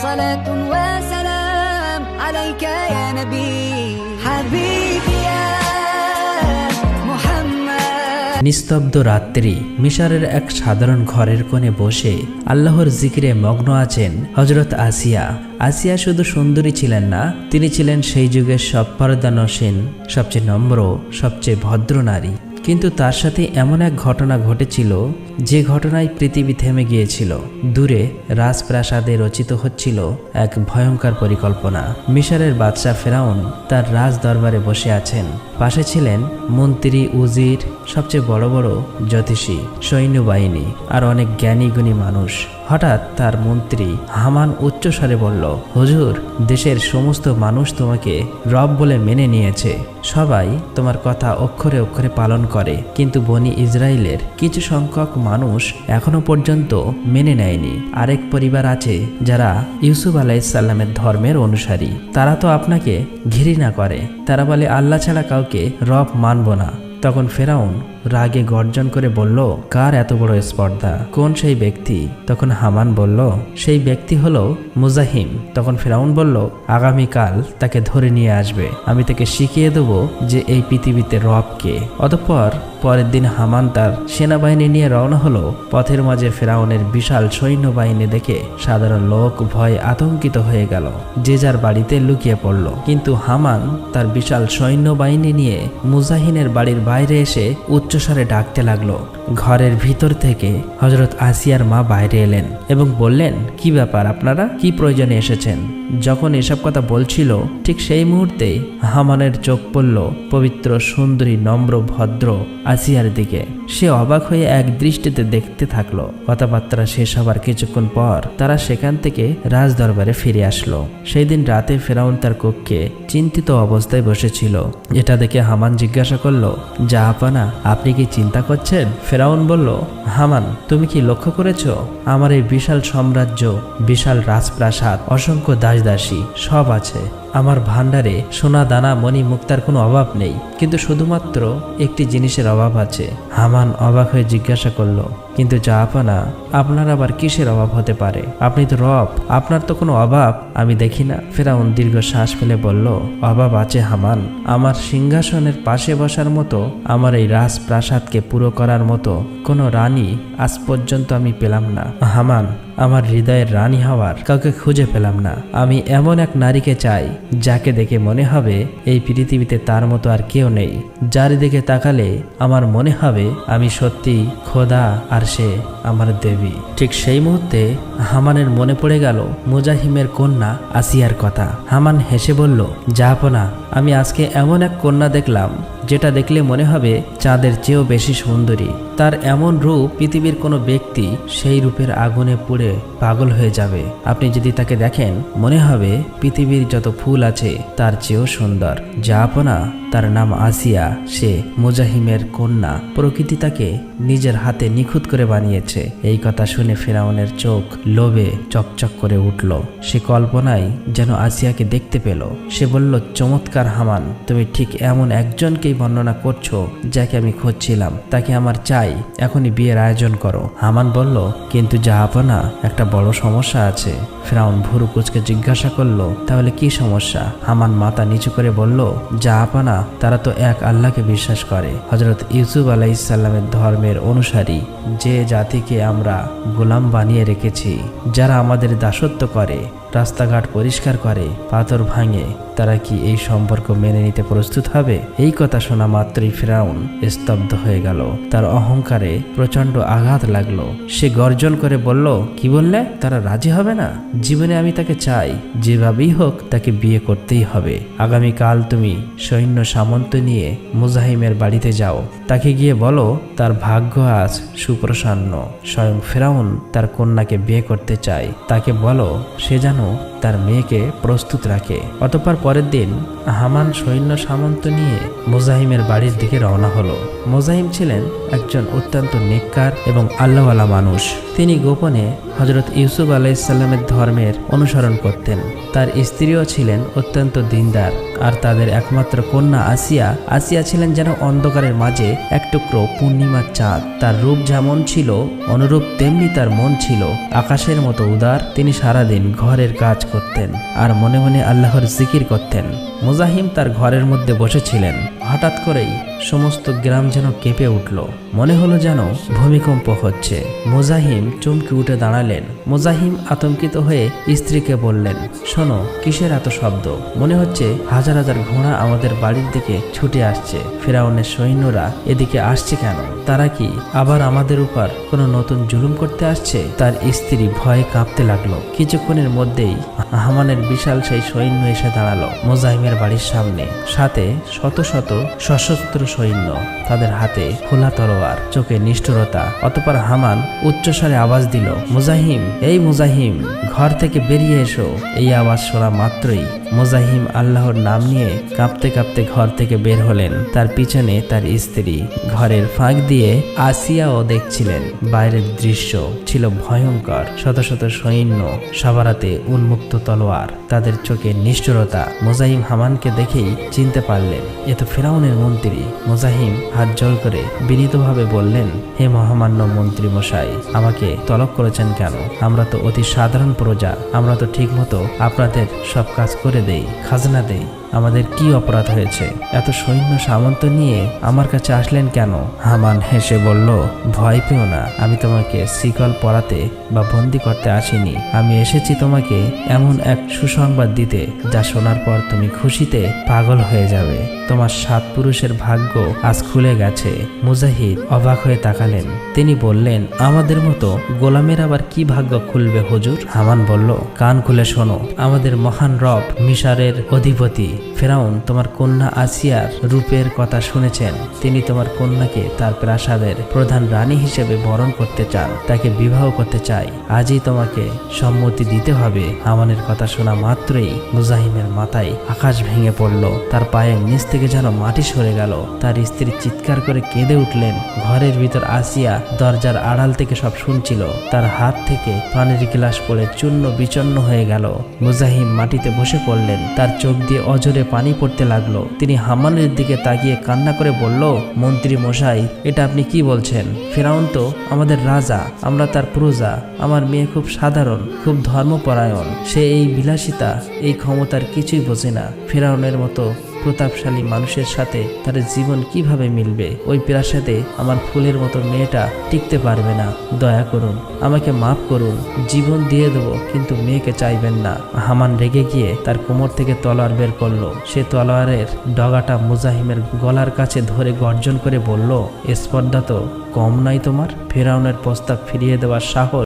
صلاة وسلام عليك يا نبي حبيبي يا محمد। নিস্তব্ধ রাত্রি মিশরের এক সাধারণ ঘরের কোণে বসে আল্লাহর জিকিরে মগ্ন আছেন হযরত আসিয়া। আসিয়া শুধু সুন্দরী ছিলেন না, তিনি ছিলেন সেই যুগের সব পর্দানসীন, সবচেয়ে নম্র, সবচেয়ে ভদ্র নারী। কিন্তু তার সাথে এমন এক ঘটনা ঘটেছিল যে ঘটনায় পৃথিবী থেমে গিয়েছিল। দূরে রাজপ্রাসাদে রচিত হচ্ছিল এক ভয়ঙ্কর পরিকল্পনা। মিশরের বাদশাহ ফেরাউন তার রাজ দরবারে বসে আছেন। পাশে ছিলেন মন্ত্রী, উজির, সবচেয়ে বড় বড় জ্যোতিষী, সৈন্যবাহিনী আর অনেক জ্ঞানী গুণী মানুষ। হঠাৎ তার মন্ত্রী হামান উচ্চস্বরে বলল, হুজুর, দেশের সমস্ত মানুষ তোমাকে রব বলে মেনে নিয়েছে। সবাই তোমার কথা অক্ষরে অক্ষরে পালন করে, কিন্তু বনি ইসরায়েলের কিছু সংখ্যক মানুষ এখনো পর্যন্ত মেনে নেয়নি। আরেক পরিবার আছে যারা ইউসুফ আলাইহিসসালামের ধর্মের অনুসারী। তারা তো আপনাকে ঘৃণা করে, তারা বলে আল্লাহ ছাড়া কাউকে রব মানব না। তখন ফেরাউন রাগে গর্জন করে বলল, কার এত বড় স্পর্ধা? কোন সেই ব্যক্তি? তখন হামান বলল, সেই ব্যক্তি হলো মুজাহিম। তখন ফেরাউন বলল, আগামীকাল তাকে ধরে নিয়ে আসবে, আমি তাকে শিখিয়ে দেব যে এই পৃথিবীতে রব কে। অতঃপর পরের দিন হামান তার সেনাবাহিনী নিয়ে রওনা হলো। পথের মাঝে ফেরাউনের বিশাল সৈন্যবাহিনী দেখে সাধারণ লোক ভয়ে আতঙ্কিত হয়ে গেল, যে যার বাড়িতে লুকিয়ে পড়ল। কিন্তু হামান তার বিশাল সৈন্যবাহিনী নিয়ে মুজাহিনের বাড়ির বাইরে এসে উচ্চস্বরে ডাকতে লাগলো। ঘরের ভিতর থেকে হযরত আসিয়ার মা বাইরে এলেন এবং বললেন, কি ব্যাপার, আপনারা কি প্রয়োজনে এসেছেন? যখন এসব কথা বলছিল ঠিক সেই মুহূর্তে হামানের চোখ পড়ল পবিত্র, সুন্দরী, নম্র, ভদ্র আসিয়ার দিকে। সে অবাক হয়ে এক দৃষ্টিতে দেখতে থাকলো। কথাবার্তা শেষ হবার কিছুক্ষণ পর তারা সেখান থেকে রাজ দরবারে ফিরে আসলো। সেই দিন রাতে ফেরাউন তার কক্ষে চিন্তিত অবস্থায় বসেছিল। এটা দেখে হামান জিজ্ঞাসা করলো, জাহাপানা, আপনি কি চিন্তা করছেন? ফেরাউন বলল, হামান, তুমি কি লক্ষ্য করেছ আমার এই বিশাল সাম্রাজ্য, বিশাল রাজপ্রাসাদ, অসংখ্য দাসদাসী সব আছে। আমার ভান্ডারে সোনা, দানা, মণি, মুক্তার কোনো অভাব নেই, কিন্তু শুধুমাত্র একটি জিনিসের অভাব আছে। হামান অবাক হয়ে জিজ্ঞাসা করলো, কিন্তু জাহাপানা, আপনার আবার কিসের অভাব হতে পারে? আপনি তো রব, আপনার তো কোনো অভাব আমি দেখি না। ফেরাউন দীর্ঘ শ্বাস ফেলে বলল, অভাব আছে হামান। আমার সিংহাসনের পাশে বসার মতো, আমার এই রাজপ্রাসাদকে পুরো করার মতো কোনো রানী আজ পর্যন্ত আমি পেলাম না। হামান, আমার হৃদয়ের রানী হওয়ার কাউকে খুঁজে পেলাম না। আমি এমন এক নারীকে চাই যাকে দেখে মনে হবে এই পৃথিবীতে তার মতো আর কেউ নেই, যার দিকে তাকালে আমার মনে হবে আমি সত্যি খোদা আর সে আমার দেবী। ঠিক সেই মুহূর্তে হামানের মনে পড়ে গেল মুজাহিমের কন্যা আসিয়ার কথা। হামান হেসে বলল, জাহাপনা, আমি আজকে এমন এক কন্যা দেখলাম যেটা দেখলে মনে হবে চাঁদের চেয়েও বেশি সুন্দরী। তার এমন রূপ পৃথিবীর কোনো ব্যক্তি সেই রূপের আগুনে পুড়ে পাগল হয়ে যাবে। আপনি যদি তাকে দেখেন মনে হবে পৃথিবীর যত ফুল আছে তার চেয়েও সুন্দর। জাহাপনা, তার নাম আসিয়া, সে মুজাহিমের কন্যা। প্রকৃতি তাকে নিজের হাতে নিখুঁত করে বানিয়েছে। এই কথা শুনে ফেরাউনের চোখ লোভে চকচক করে উঠল। সে কল্পনায় যেন আসিয়াকে দেখতে পেল। সে বলল, চমৎকার হামান, তুমি ঠিক এমন একজনকেই বর্ণনা করছো যাকে আমি খুঁজছিলাম। তাকে আমার চাই, এখনই বিয়ের আয়োজন করো। হামান বলল, কিন্তু জাহাপনা, একটা বড় সমস্যা আছে। ফেরাউন ভুরু কুঁচকে জিজ্ঞাসা করলো, তাহলে কি সমস্যা? হামান মাথা নিচু করে বলল, জাহাপনা, তারা তো এক আল্লাহকে বিশ্বাস করে, হযরত ইউসুফ আলাইহিসসালামের ধর্মের অনুসারী, যে জাতিকে আমরা গোলাম বানিয়ে রেখেছি, যারা আমাদের দাসত্ব করে, রাস্তাঘাট পরিষ্কার করে, পাথর ভাঙে, তারা কি এই সম্পর্ক মেনে নিতে প্রস্তুত হবে? এই কথা শোনা মাত্রই ফেরাউন স্তব্ধ হয়ে গেল। তার অহংকারে প্রচন্ড আঘাত লাগলো। সে গর্জন করে বলল, কি বললে? তারা রাজি হবে না? জীবনে আমি তাকে চাই, যেভাবেই হোক তাকে বিয়ে করতেই হবে। আগামীকাল তুমি সৈন্য সামন্ত নিয়ে মুজাহিমের বাড়িতে যাও, তাকে গিয়ে বলো তার ভাগ্য আজ সুপ্রসন্ন। স্বয়ং ফেরাউন তার কন্যাকে বিয়ে করতে চায়। তাকে বলো সে যেন তার মেয়েকে প্রস্তুত রাখে। অতঃপর পরের দিন হামান সৈন্য সামন্ত নিয়ে মুজাহিমের বাড়ির দিকে রওনা হলো। মুজাহিম ছিলেন একজন অত্যন্ত নেককার এবং আল্লাহওয়ালা মানুষ। তিনি গোপনে হযরত ইউসুফ আলাইহিসসালামের ধর্মের অনুসরণ করতেন। তার স্ত্রীও ছিলেন অত্যন্ত দিনদার, আর তাদের একমাত্র কন্যা আসিয়া ছিলেন যেন অন্ধকারের মাঝে এক টুকরো পূর্ণিমার চাঁদ। তার রূপ যেমন ছিল অনুরূপ তেমনি তার মন ছিল আকাশের মতো উদার। তিনি সারাদিন ঘরের কাজ করতেন আর মনে মনে আল্লাহর জিকির করতেন। মুজাহিম তার ঘরের মধ্যে বসেছিলেন। হঠাৎ করেই সমস্ত গ্রাম যেন কেঁপে উঠল, মনে হলো যেন ভূমিকম্প হচ্ছে। মুজাহিম চমকে উঠে দাঁড়ালেন। মুজাহিম আতঙ্কিত হয়ে স্ত্রীকে বললেন, শোনো, কিসের এত শব্দ? মনে হচ্ছে হাজার হাজার ঘোড়া আমাদের বাড়ির দিকে ছুটে আসছে। ফিরআউনের সৈন্যরা এদিকে আসছে কেন? তারা কি আবার আমাদের উপর কোনো নতুন জুলুম করতে আসছে? তার স্ত্রী ভয়ে কাঁপতে লাগলো। কিছুক্ষণের মধ্যেই হামানের বিশাল সেই সৈন্য এসে দাঁড়ালো মুজাহিমের বাড়ির সামনে, সাথে শত শত সশস্ত্র সৈন্য, তাদের হাতে খোলা তলোয়ার, চোখে নিষ্ঠুরতা। অতঃপর হামান উচ্চস্বরে আওয়াজ দিল, মুজাহিম, এই মুজাহিম, ঘর থেকে বেরিয়ে এসো। এই আওয়াজ শোনা মাত্রই মুজাহিম আল্লাহর নাম নিয়ে কাঁপতে কাঁপতে ঘর থেকে বের হলেন। তার পিছনে তার স্ত্রী। ঘরের ফাঁক দিয়ে আসিয়াও দেখছিলেন। বাইরের দৃশ্য ছিল ভয়ঙ্কর। শত শত সৈন্য, সবার হাতে উন্মুক্ত তলোয়ার, তাদের চোখে নিষ্ঠুরতা। মুজাহিম হামানকে দেখেই চিনতে পারলেন, এ তো ফিরআউনের মন্ত্রী। মুজাহিম হাত জোড় করে বিনীতভাবে বললেন, হে মহামান্য মন্ত্রী মশাই, আমাকে তলব করেছেন কেন? আমরা তো অতি সাধারণ প্রজা, আমরা তো ঠিক মতো আপনাদের সব কাজ করে দেই, খাজনা দেই। আমাদের কি অপরাধ হয়েছে? এত সৈন্য সামন্ত নিয়ে আমার কাছে আসলেন কেন? হামান হেসে বলল, ভয় পেও না, আমি তোমাকে শিকল পরাতে বা বন্দি করতে আসিনি। আমি এসেছি তোমাকে এমন এক সুসংবাদ দিতে যা শোনার পর তুমি খুশিতে পাগল হয়ে যাবে। তোমার 7 পুরুষের ভাগ্য আজ খুলে গেছে। মুজাহিদ অবাক হয়ে তাকালেন। তিনি বললেন, আমাদের মতো গোলামের আবার কি ভাগ্য খুলবে হুজুর? হামান বলল, কান খুলে শোনো। আমাদের মহান রব মিশরের অধিপতি ফিরআউন তোমার কন্যা আসিয়ার রূপের কথা শুনেছেন। তিনি তোমার কন্যাকে তার প্রাসাদের প্রধান রানী হিসেবে বরণ করতে চান, তাকে বিবাহ করতে চাই। আজই তোমাকে সম্মতি দিতে হবে। হামানের কথা শোনা মাত্রই মুজাহিমের মাথায় আকাশ ভেঙে পড়ল। তার পায়ের নিচ থেকে যেন মাটি সরে গেল। তার স্ত্রী চিৎকার করে কেঁদে উঠলেন। ঘরের ভিতর আসিয়া দরজার আড়াল থেকে সব শুনছিল। তার হাত থেকে পানির গ্লাস পড়ে চূর্ণ বিচন্ন হয়ে গেল। মুজাহিম মাটিতে বসে পড়লেন। তার চোখ দিয়ে অজরে পানি পড়তে লাগলো। তিনি হামানের দিকে তাকিয়ে কান্না করে বলল, মন্ত্রী মশাই, এটা আপনি কি বলছেন? ফিরআউন তো আমাদের রাজা, আমরা তার প্রজা। আমার মেয়ে খুব সাধারণ, খুব ধর্মপরায়ণ। সে এই বিলাসিতা, এই ক্ষমতার কিছুই বোঝে না। ফিরআউনের মতো প্রতাপশালী মানুষের সাথে তার জীবন কিভাবে মিলবে? ওই প্রাসাদে আমার ফুলের মতো মেয়েটা টিকতে পারবে না। দয়া করুন, আমাকে মাফ করুন, জীবন দিয়ে দেবো, কিন্তু মেয়েকে চাইবেন না। হামান রেগে গিয়ে তার কোমর থেকে তলোয়ার বের করলো। সে তলোয়ারের ডগাটা মুজাহিমের গলার কাছে ধরে গর্জন করে বলল, স্পর্ধা তো কম নাই তোমার? ফিরআউনের প্রস্তাব ফিরিয়ে দেওয়ার সাহস